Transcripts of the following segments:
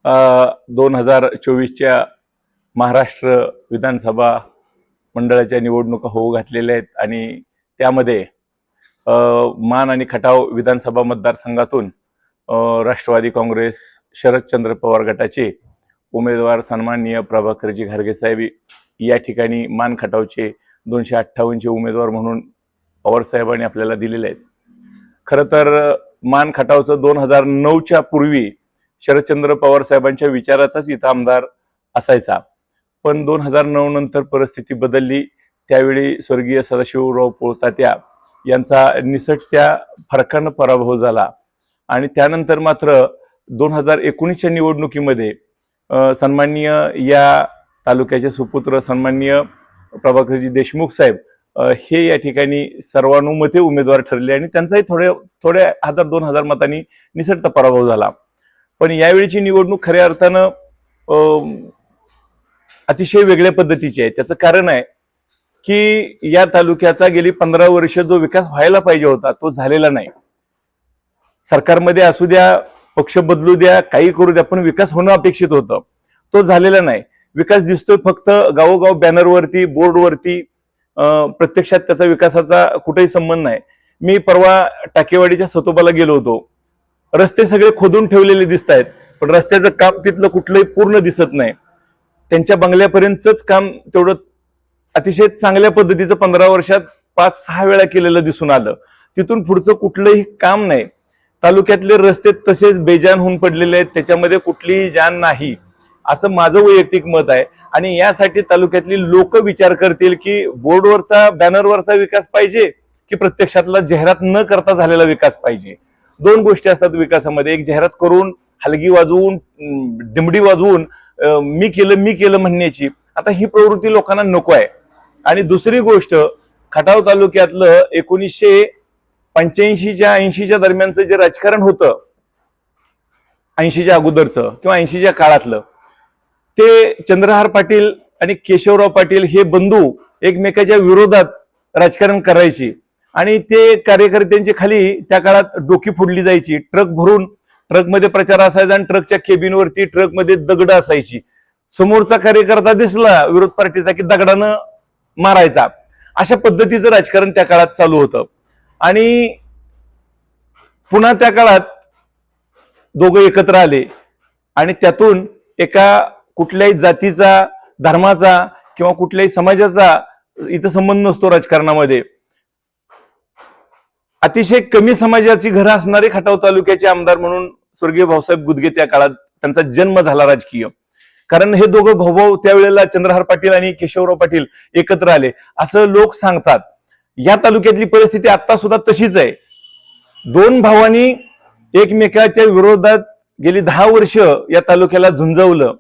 2024च्या महाराष्ट्र विधानसभा मंडळाच्या निवडणुका होऊ घातलेल्या आहेत आणि त्यामध्ये मान आणि खटाव विधानसभा मतदारसंघातून राष्ट्रवादी काँग्रेस शरदचंद्र पवार गटाचे उमेदवार सन्माननीय प्रभाकरजी घारगे साहेब या ठिकाणी मान खटावचे 258चे उमेदवार म्हणून पवार साहेबांनी आपल्याला दिलेले आहेत। खरं तर मान खटावचं 2009च्या पूर्वी शरदचंद्र पवार साहेबांच्या विचाराचाच इथं आमदार असायचा, पण 2009 नंतर परिस्थिती बदलली। त्यावेळी स्वर्गीय सदाशिवराव पोळतात्या यांचा निसटत्या फरकानं पराभव झाला आणि त्यानंतर मात्र 2019च्या निवडणुकीमध्ये सन्माननीय या तालुक्याचे सुपुत्र सन्माननीय प्रभाकरजी देशमुख साहेब हे या ठिकाणी सर्वानुमते उमेदवार ठरले आणि त्यांचाही थोड्या 1000-2000 मतांनी निसटता पराभव झाला। पण यावेळीची निवडणूक खऱ्या अर्थानं अतिशय वेगळ्या पद्धतीची आहे। त्याचं कारण आहे की या तालुक्याचा गेली 15 वर्ष जो विकास व्हायला पाहिजे होता तो झालेला नाही। सरकारमध्ये असू द्या, पक्ष बदलू द्या, काही करू द्या, पण विकास होणं अपेक्षित होतं, तो झालेला नाही। विकास दिसतोय फक्त गावोगाव बॅनरवरती, बोर्डवरती, प्रत्यक्षात त्याचा विकासाचा कुठेही संबंध नाही। मी परवा टाकेवाडीच्या सतोबाला गेलो होतो, रस्ते सगळे खोदून ठेवलेले दिसत आहेत, पण रस्त्याचं काम तिथलं कुठलंही पूर्ण दिसत नाही। त्यांच्या बंगल्यापर्यंतच काम तेवढं अतिशय चांगल्या पद्धतीचं 15 वर्षात 5-6 वेळा केलेलं दिसून आलं, तिथून पुढचं कुठलंही काम नाही। तालुक्यातले रस्ते तसेच बेजान होऊन पडलेले आहेत, त्याच्यामध्ये कुठलीही जाण नाही, असं माझं वैयक्तिक मत आहे। आणि यासाठी तालुक्यातली लोक विचार करतील की बोर्डवरचा, बॅनरवरचा विकास पाहिजे की प्रत्यक्षातला जाहिरात न करता झालेला विकास पाहिजे। दोन गोष्टी असतात विकासामध्ये, एक जाहिरात करून, हलगी वाजवून, दिमडी वाजवून मी केलं म्हणण्याची, आता ही प्रवृत्ती लोकांना नको आहे। आणि दुसरी गोष्ट, खटाव तालुक्यातलं 1985च्या 80च्या दरम्यानचं जे राजकारण होतं, 80च्या अगोदरचं किंवा 80च्या काळातलं, ते चंद्रहार पाटील आणि केशवराव पाटील हे बंधू एकमेकाच्या विरोधात राजकारण करायचे आणि ते कार्यकर्त्यांची खाली त्या काळात डोकी फोडली जायची। ट्रक भरून ट्रकमध्ये प्रचार असायचा आणि ट्रकच्या केबिनवरती ट्रकमध्ये दगड असायची। समोरचा कार्यकर्ता दिसला विरोध पार्टीचा की दगडानं मारायचा। अशा पद्धतीचं राजकारण त्या काळात चालू होतं आणि पुन्हा त्या काळात दोघं एकत्र आले आणि त्यातून एका कुठल्याही जातीचा, धर्माचा किंवा कुठल्याही समाजाचा इथं संबंध नसतो राजकारणामध्ये। अतिशय कमी समाजाची घरं असणारे खटाव तालुक्याचे आमदार म्हणून स्वर्गीय भाऊसाहेब गुदगे त्या काळात त्यांचा जन्म झाला राजकीय, कारण हे दोघं भाऊ त्यावेळेला चंद्रहार पाटील आणि केशवराव पाटील एकत्र आले असं लोक सांगतात। या तालुक्यातली परिस्थिती आता सुद्धा तशीच आहे। दोन भावांनी एकमेकाच्या विरोधात गेली 10 वर्ष या तालुक्याला झुंजवलं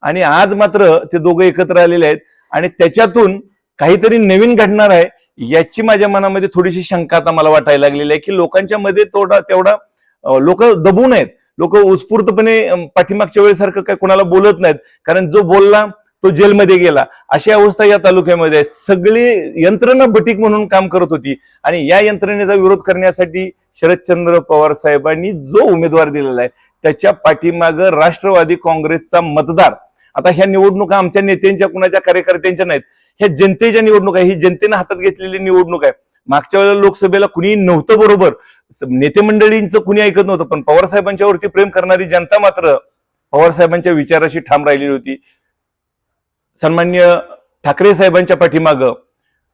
आणि आज मात्र ते दोघं एकत्र आलेले आहेत आणि त्याच्यातून काहीतरी नवीन घडणार आहे याची माझ्या मनामध्ये थोडीशी शंका आता मला वाटायला लागलेली आहे की लोकांच्या मध्ये तेवढा लोक दबून आहेत, लोक उत्स्फूर्तपणे पाठीमागच्या वेळेसारखं काय कोणाला बोलत नाहीत, कारण जो बोलला तो जेलमध्ये गेला, अशी अवस्था या तालुक्यामध्ये आहे। सगळी यंत्रणा बटीक म्हणून काम करत होती आणि या यंत्रणेचा विरोध करण्यासाठी शरदचंद्र पवार साहेबांनी जो उमेदवार दिलेला आहे त्याच्या पाठीमागं राष्ट्रवादी काँग्रेसचा मतदार, आता ह्या निवडणुका आमच्या नेत्यांच्या, कुणाच्या कार्यकर्त्यांच्या नाहीत, ह्या जनतेच्या निवडणूक आहे, ही जनतेने हातात घेतलेली निवडणूक आहे। मागच्या वेळेला लोकसभेला कुणी नव्हतं बरोबर, नेते मंडळींचं कुणी ऐकत नव्हतं, पण पवार साहेबांच्या वरती प्रेम करणारी जनता मात्र पवार साहेबांच्या विचाराशी ठाम राहिलेली होती। सन्माननीय ठाकरे साहेबांच्या पाठीमागं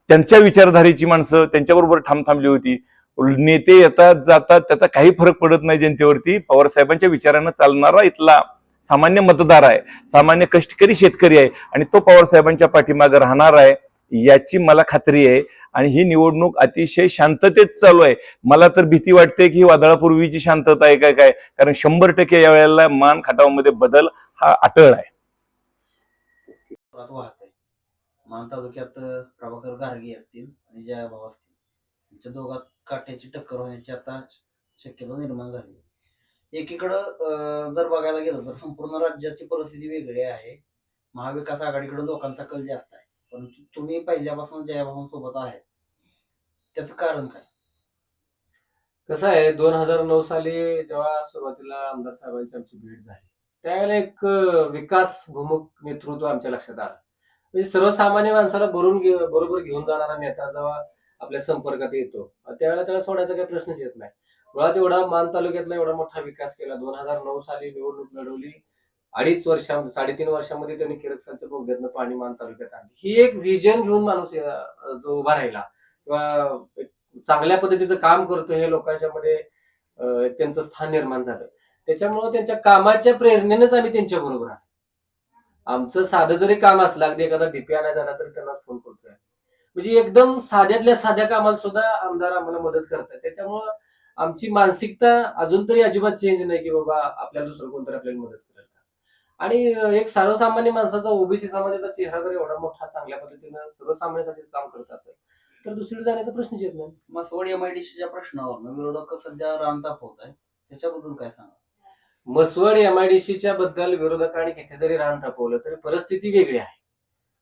त्यांच्या विचारधारेची माणसं त्यांच्याबरोबर ठाम थांबली होती। नेते येतात जातात त्याचा काही फरक पडत नाही जनतेवरती, पवार साहेबांच्या विचारानं चालणारा इथला सामान्य मतदार आहे, सामान्य कष्टकरी शेतकरी आहे आणि तो पवार साहेबांच्या पाठीमागे राहणार आहे याची मला खात्री आहे। आणि ही निवडणूक अतिशय शांततेत चालू आहे। मला तर भीती वाटते की वादळापूर्वीची शांतता आहे काय, कारण 100% या वेळेला मान खटावमध्ये बदल हा अटळ आहे। मान तालुक्यात प्रभाकर घारगे असतील आणि जयाभाऊ असतील, त्यांच्या दोघात काट्याची टक्कर होण्याची आता शक्यता निर्माण झाली। एकीकडं जर बघायला गेलं तर संपूर्ण राज्याची परिस्थिती वेगळी आहे। महाविकास आघाडीकडे लोकांचा कल जास्त आहे, परंतु तुम्ही पहिल्यापासून जयाभाऊ सोबत आहे, त्याचं कारण काय? कसं आहे, 2009 साली जेव्हा सुरुवातीला आमदार साहेबांची आमची भेट झाली, त्यावेळेला एक विकासभूमक नेतृत्व आमच्या लक्षात आलं. म्हणजे सर्वसामान्य माणसाला बरोबर घेऊन जाणारा नेता जेव्हा आपल्या संपर्कात येतो, त्यावेळेला त्याला सोडायचा काही प्रश्नच येत नाही. मुळात एवढा मान तालुक्यातला एवढा मोठा विकास केला. 2009 साली निवडणूक लढवली. 3.5 वर्षामध्ये त्यांनी किरकसालच्या बोगद्यातनं पाणी मान तालुक्यात आणलं. ही एक व्हिजन घेऊन माणूस जो उभा राहिला किंवा एक चांगल्या पद्धतीचं काम करतो हे लोकांच्या मध्ये त्यांचं स्थान निर्माण झालं. त्याच्यामुळं त्यांच्या कामाच्या प्रेरणेनेच आम्ही त्यांच्या बरोबर आहे. आमचं साधं जरी काम असलं, अगदी एखादा डीपी आणायचा झाला तरी त्यांनाच फोन करतोय. म्हणजे एकदम साध्यातल्या साध्या कामाला सुद्धा आमदार आम्हाला मदत करतात. त्याच्यामुळं आमची मानसिकता अजून तरी अजिबात चेंज नाही की बाबा आपल्याला दुसरं कोणतरी आपल्याला मदत करेल का. आणि एक सर्वसामान्य माणसाचा, ओबीसी समाजाचा चेहरा जर एवढा मोठा चांगल्या पद्धतीनं सर्वसामान्यांसाठी काम करत असेल तर दुसरीकडे जाण्याचा प्रश्नच येत नाही. मसवड एमआयडीसीच्या प्रश्नावर विरोधक सध्या रान तापवत आहे, त्याच्याबद्दल काय सांगा? मसवड एमआयडीसीच्या बद्दल विरोधकांनी किती जरी रान तापवलं तरी परिस्थिती वेगळी आहे.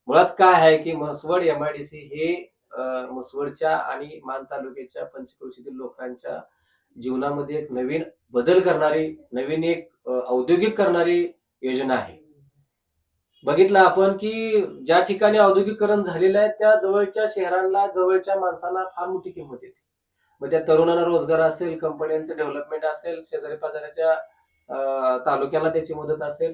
मुळात काय आहे की मसवड एमआयडीसी हे मसवडच्या आणि मान तालुक्याच्या पंचक्रोशीतील लोकांच्या जीवनामध्ये एक नवीन बदल करणारी, नवीन एक औद्योगिक करणारी योजना आहे. बघितलं आपण की ज्या ठिकाणी औद्योगिकरण झालेलं आहे त्या जवळच्या शहरांना, जवळच्या माणसांना फार मोठी किंमत येते. मग त्या तरुणांना रोजगार असेल, कंपन्यांचं डेव्हलपमेंट असेल, शेजारी पाजाऱ्याच्या तालुक्याला त्याची मदत असेल,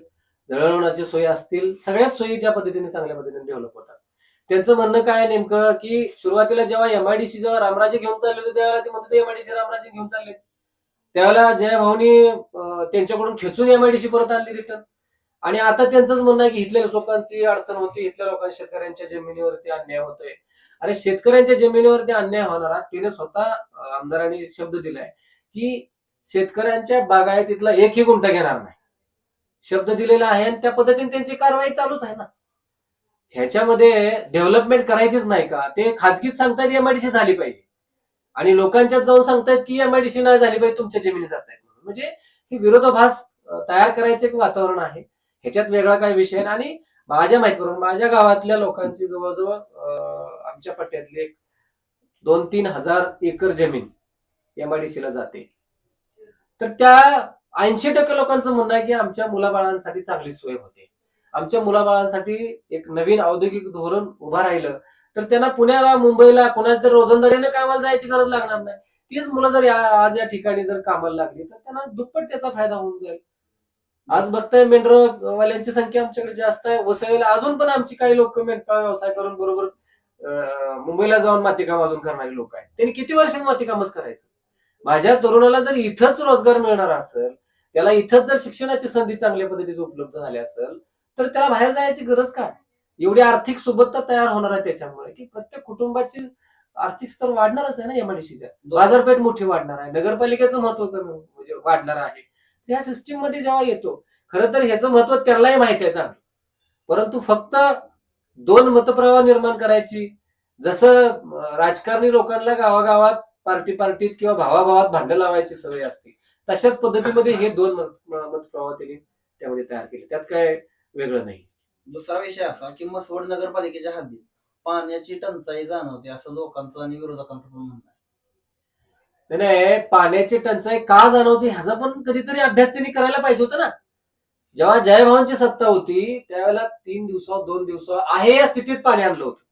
दळणवळणाची सोयी असतील, सगळ्याच सोयी त्या पद्धतीने चांगल्या पद्धतीने डेव्हलप होतात. त्यांचं म्हणणं काय नेमकं की सुरुवातीला जेव्हा एमआयडीसी जेव्हा रामराजे घेऊन चालले होते त्यावेळेला ते म्हणत एमआयडीसी रामराजे घेऊन चालले. त्यावेळेला जय भाऊनी त्यांच्याकडून खेचून एमआयडीसी परत आणली रिटर्न. आणि आता त्यांचंच म्हणणं आहे की इथल्या लोकांची अडचण होती, इथल्या लोकांच्या शेतकऱ्यांच्या जमिनीवरती अन्याय होतोय. अरे शेतकऱ्यांच्या जमिनीवरती अन्याय होणारा तिने स्वतः आमदारांनी शब्द दिलाय की शेतकऱ्यांच्या बागायतीतला एकही गुंठा घेणार नाही. शब्द दिलेला आहे आणि त्या पद्धतीने त्यांची कारवाई चालूच आहे ना. ह्याच्यामध्ये डेव्हलपमेंट करायचीच नाही का? ते खाजगीत सांगतायत एमआयडीसी झाली पाहिजे आणि लोकांच्यात जाऊन सांगतायत की एमआयडीसी नाही झाली पाहिजे, तुमच्या जमिनी जात आहेत. म्हणजे हे विरोधाभास तयार करायचं एक वातावरण आहे. ह्याच्यात वेगळा काय विषय आहे. आणि माझ्या माहितीवरून माझ्या गावातल्या लोकांची जवळजवळ आमच्या पट्ट्यातली 2-3 हजार एकर जमीन एमआयडीसीला जाते. तर त्या 80% लोकांचं म्हणणं आहे की आमच्या मुलाबाळांसाठी चांगली सोय होते. आमच्या मुलाबाळांसाठी एक नवीन औद्योगिक धोरण उभं राहिलं तर त्यांना पुण्याला, मुंबईला, कोणाच्या तरी रोजंदारीने कामाला जायची गरज लागणार नाही. तीच मुलं जर आज या ठिकाणी जर कामाला लागली तर त्यांना दुप्पट त्याचा फायदा होऊन जाईल. आज बघताय मेंढरवाल्यांची संख्या आमच्याकडे जास्त आहे. वसईला अजून पण आमची काही लोक मेंढपाळ व्यवसाय करून बरोबर मुंबईला जाऊन मातीकाम अजून करणारी लोक आहेत. त्यांनी किती वर्ष मातीकामच करायचं. माझ्या तरुणाला जर इथंच रोजगार मिळणार असेल, त्याला इथंच जर शिक्षणाची संधी चांगल्या पद्धतीची उपलब्ध झाली असेल तर त्याला बाहेर जायची गरज काय. एवढी आर्थिक सुबत्ता तयार होणार आहे त्याच्यामुळे की प्रत्येक कुटुंबाची आर्थिक स्तर वाढणारच आहे ना एमआयडीसीच्या. बाजारपेठ मोठी वाढणार आहे, नगरपालिकेचं महत्व म्हणजे वाढणार आहे. या सिस्टीम मध्ये जेव्हा येतो, खरं तर ह्याचं महत्व त्यालाही माहिती आहे चांगलं. परंतु फक्त 2 मतप्रवाह निर्माण करायची, जसं राजकारणी लोकांना गावागावात पार्टीत किंवा भावाभावात भांडण लावायची सवय असते, तशाच पद्धतीमध्ये हे 2 मतप्रवाह त्यांनी त्यामध्ये तयार केले. त्यात काय वेगळं नाही. दुसरा विषय असा की मसवड नगरपालिकेच्या हद्दीत पाण्याची टंचाई जाणवते असं लोकांचं आणि विरोधकांचं पण म्हणणं आहे. नाही, पाण्याची टंचाई का जाणवते ह्याचा पण कधीतरी अभ्यास त्यांनी करायला पाहिजे होता ना. जेव्हा जयभावांची सत्ता होती त्यावेळेला 3 दिवसावर 2 दिवसावर आहे या स्थितीत पाणी आणलं होतं.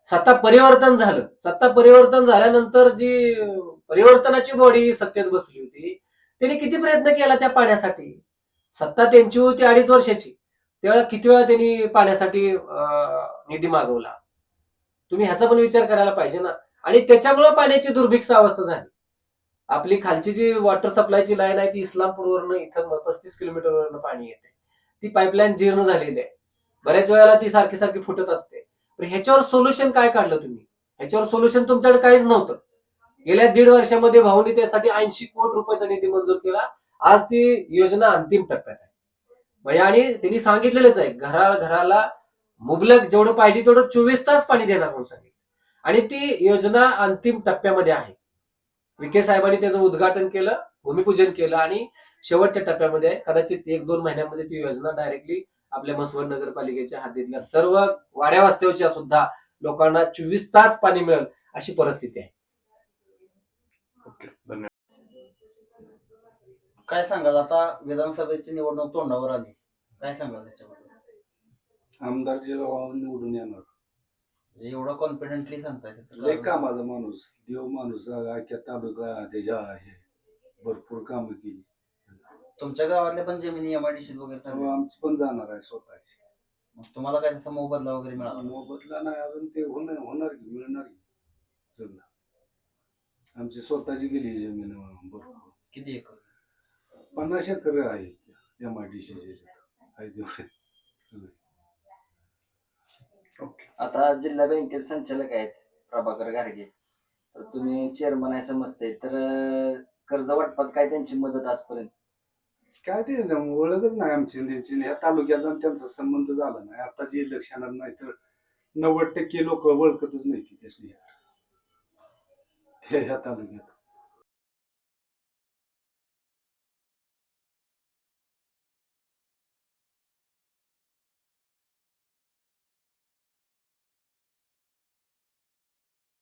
सत्ता परिवर्तन झालं. सत्ता परिवर्तन झाल्यानंतर जी परिवर्तनाची बॉडी सत्तेत बसली होती त्यांनी किती प्रयत्न केला त्या पाण्यासाठी. सत्ता त्यांची होती 2.5 वर्षाची, त्यावेळेला किती वेळा त्यांनी पाण्यासाठी निधी मागवला. तुम्ही ह्याचा पण विचार करायला पाहिजे ना. आणि त्याच्यामुळे पाण्याची दुर्भिक्ष अवस्था झाली. आपली खालची जी वॉटर सप्लायची लाईन आहे ती इस्लामपूरवरनं इथं 35 किलोमीटरवरनं पाणी येते. ती पाईपलाईन जीर्ण झालेली आहे. बऱ्याच वेळेला ती सारखी सारखी फुटत असते. पण ह्याच्यावर सोल्युशन काय काढलं तुम्ही? ह्याच्यावर सोल्युशन तुमच्याकडे काहीच नव्हतं. गेल्या 1.5 वर्षामध्ये भाऊनी त्यासाठी 80 कोटी रुपयाचा निधी मंजूर केला. आज ती योजना अंतिम टप्प्यात आहे. म्हणजे आणि त्यांनी सांगितलेलंच आहे, घराला मुबलक जेवढं पाहिजे तेवढं 24 तास पाणी देणार म्हणून सांगितलं. आणि ती योजना अंतिम टप्प्यामध्ये आहे. विखे साहेबांनी त्याचं उद्घाटन केलं, भूमिपूजन केलं आणि शेवटच्या टप्प्यामध्ये आहे. कदाचित 1-2 महिन्यामध्ये ती योजना डायरेक्टली आपल्या मसवड नगरपालिकेच्या हद्दीतल्या सर्व वाड्या वस्त्याच्या सुद्धा लोकांना 24 तास पाणी मिळेल अशी परिस्थिती आहे. ओके. काय सांगाल आता विधानसभेची निवडणूक तोंडावर आली, काय सांगाल त्याच्याबद्दल? आमदार जिराव निवडून येणार. एवढं कॉन्फिडेंटली सांगताय त्याचं लय कारण? कामाचा माणूस, देव माणूस, अख्ख्या तालुका त्याच्या आहे, भरपूर कामं केली. तुमच्या गावातल्या पण जमिनी एमआयडीसी वगैरे चालू त्यामुळे आमची पण जाणार आहे स्वतःची. मग तुम्हाला काय त्याचा मोबदला वगैरे मिळाला? मोबदला नाही अजून, ते होणार की मिळणार की सगळं. आमची स्वतःची गेली जमीन भरपूर, किती एकर? 50 एकर आहे MIDC आहे तेवढे. आता जिल्हा बँकेचे संचालक आहेत प्रभाकर गारगे, तर तुम्ही चेअरमन आहे समजते, तर कर्ज वाटपात काय त्यांची मदत आजपर्यंत? काय ते ओळखच नाही आमची आणि त्यांची, ह्या तालुक्याचा आणि त्यांचा संबंध झाला नाही. आताची इलेक्शनात नाही तर 90% लोक ओळखतच नाही की त्यासनी ह्या तालुक्यात.